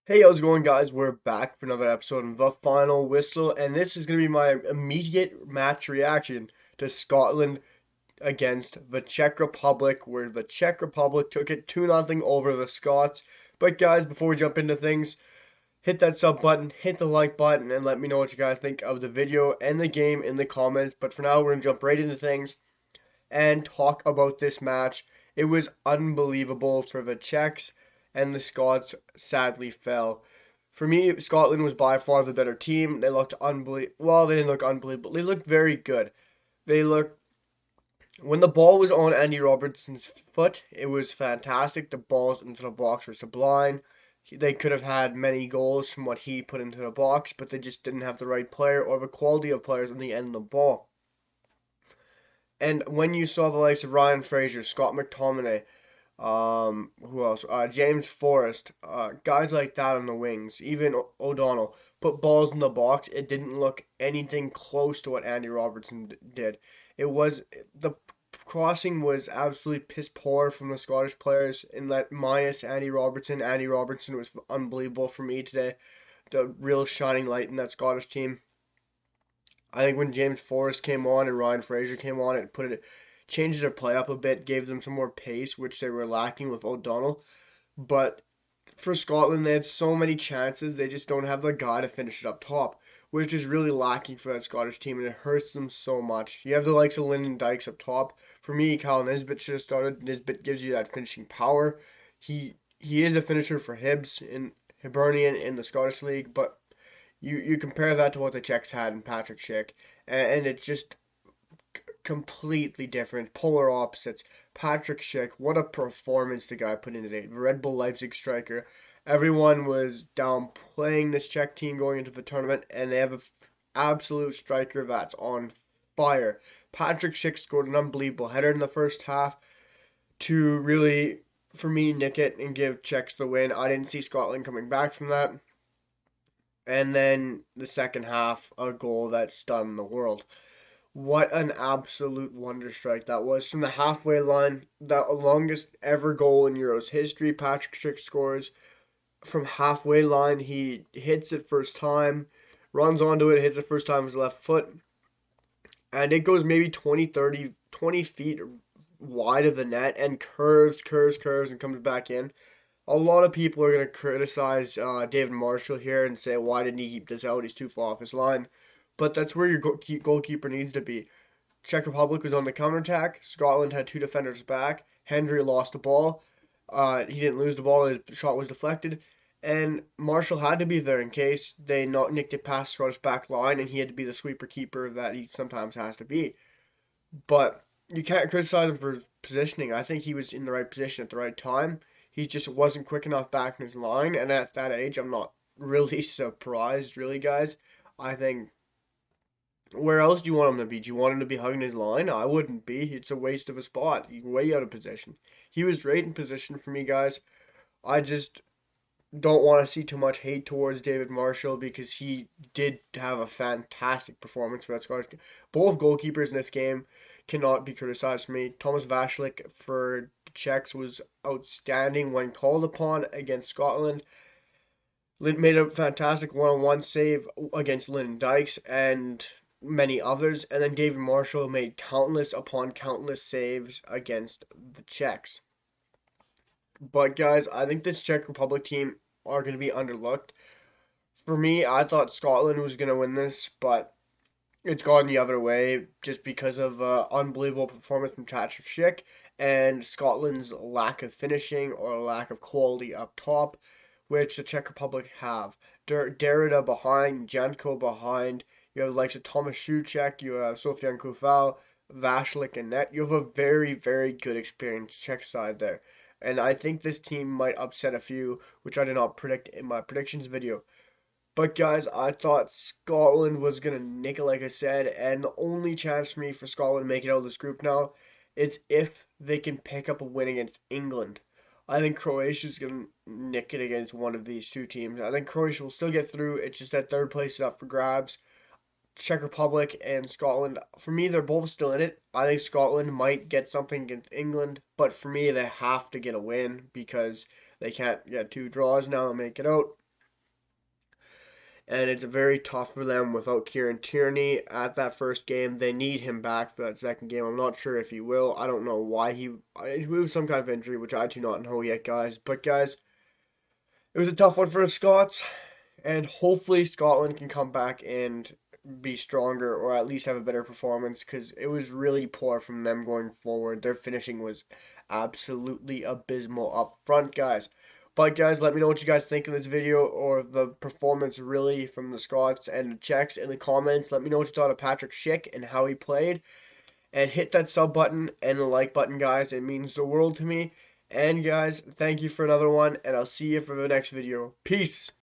Hey, how's it going, guys? We're back for another episode of The Final Whistle, and this is going to be my immediate match reaction to Scotland against the Czech Republic, where the Czech Republic took it 2-0 over the Scots. But, guys, before we jump into things, hit that sub button, hit the like button, and let me know what you guys think of the video and the game in the comments. But for now, we're going to jump right into things and talk about this match. It was unbelievable for the Czechs, and the Scots sadly fell. For me, Scotland was by far the better team. They looked unbelievable. Well, they didn't look unbelievable. They looked very good. They looked when the ball was on Andy Robertson's foot, it was fantastic. The balls into the box were sublime. They could have had many goals from what he put into the box, but they just didn't have the right player or the quality of players on the end of the ball. And when you saw the likes of Ryan Fraser, Scott McTominay, who else? James Forrest, guys like that on the wings, even O'Donnell, put balls in the box. It didn't look anything close to what Andy Robertson did. It was the crossing was absolutely piss poor from the Scottish players, and that minus Andy Robertson. Andy Robertson was unbelievable for me today. The real shining light in that Scottish team. I think when James Forrest came on and Ryan Fraser came on, it changed their play up a bit, gave them some more pace, which they were lacking with O'Donnell. But for Scotland, they had so many chances, they just don't have the guy to finish it up top, which is really lacking for that Scottish team, and it hurts them so much. You have the likes of Lyndon Dykes up top. For me, Kyle Nisbet should have started. Nisbet gives you that finishing power. He is a finisher for Hibs in Hibernian in the Scottish League, but you compare that to what the Czechs had in Patrik Schick, and it's just completely different, polar opposites. Patrik Schick, what a performance the guy put in today. The Red Bull Leipzig striker. Everyone was downplaying this Czech team going into the tournament, and they have an absolute striker that's on fire. Patrik Schick scored an unbelievable header in the first half to really, for me, nick it and give Czechs the win. I didn't see Scotland coming back from that. And then the second half, a goal that stunned the world. What an absolute wonder strike that was. From the halfway line, the longest ever goal in Euros history. Patrik Schick scores from halfway line. He hits it first time, runs onto it, hits it first time with his left foot. And it goes maybe 20, 30, 20 feet wide of the net and curves, and comes back in. A lot of people are going to criticize David Marshall here and say, why didn't he keep this out? He's too far off his line. But that's where your goalkeeper needs to be. Czech Republic was on the counterattack. Scotland had two defenders back. Hendry lost the ball. He didn't lose the ball. His shot was deflected. And Marshall had to be there in case they not nicked it past Scottish back line, and he had to be the sweeper keeper that he sometimes has to be. But you can't criticize him for positioning. I think he was in the right position at the right time. He just wasn't quick enough back in his line, and at that age, I'm not really surprised, really, guys. I think where else do you want him to be? Do you want him to be hugging his line? I wouldn't be. It's a waste of a spot. He's way out of position. He was right in position for me, guys. I just don't want to see too much hate towards David Marshall because he did have a fantastic performance for that Scottish team. Both goalkeepers in this game cannot be criticized for me. Thomas Vashlik for the Czechs was outstanding when called upon against Scotland. Made a fantastic one-on-one save against Lyndon Dykes and many others, and then David Marshall made countless upon countless saves against the Czechs. But guys, I think this Czech Republic team are going to be underlooked. For me, I thought Scotland was going to win this, but it's gone the other way just because of unbelievable performance from Patrik Schick and Scotland's lack of finishing or lack of quality up top, which the Czech Republic have. Derrida behind, Janko behind. You have the likes of Thomas Souček, you have Sofian Koufal, Vashlik, and net. You have a very, very good experienced Czech side there. And I think this team might upset a few, which I did not predict in my predictions video. But guys, I thought Scotland was going to nick it, like I said, and the only chance for me for Scotland to make it out of this group now is if they can pick up a win against England. I think Croatia's going to nick it against one of these two teams. I think Croatia will still get through. It's just that third place is up for grabs. Czech Republic and Scotland, for me, they're both still in it. I think Scotland might get something against England, but for me, they have to get a win because they can't get two draws now and make it out. and it's very tough for them without Kieran Tierney at that first game. They need him back for that second game. I'm not sure if he will. I don't know why he was some kind of injury, which I do not know yet, guys. But guys, it was a tough one for the Scots, and hopefully Scotland can come back and be stronger, or at least have a better performance, because it was really poor from them going forward. Their finishing was absolutely abysmal up front, guys. But guys, let me know what you guys think of this video, or the performance really from the Scots and the Czechs in the comments. Let me know what you thought of Patrik Schick and how he played. And hit that sub button and the like button, guys. It means the world to me. And guys, thank you for another one, and I'll see you for the next video. Peace!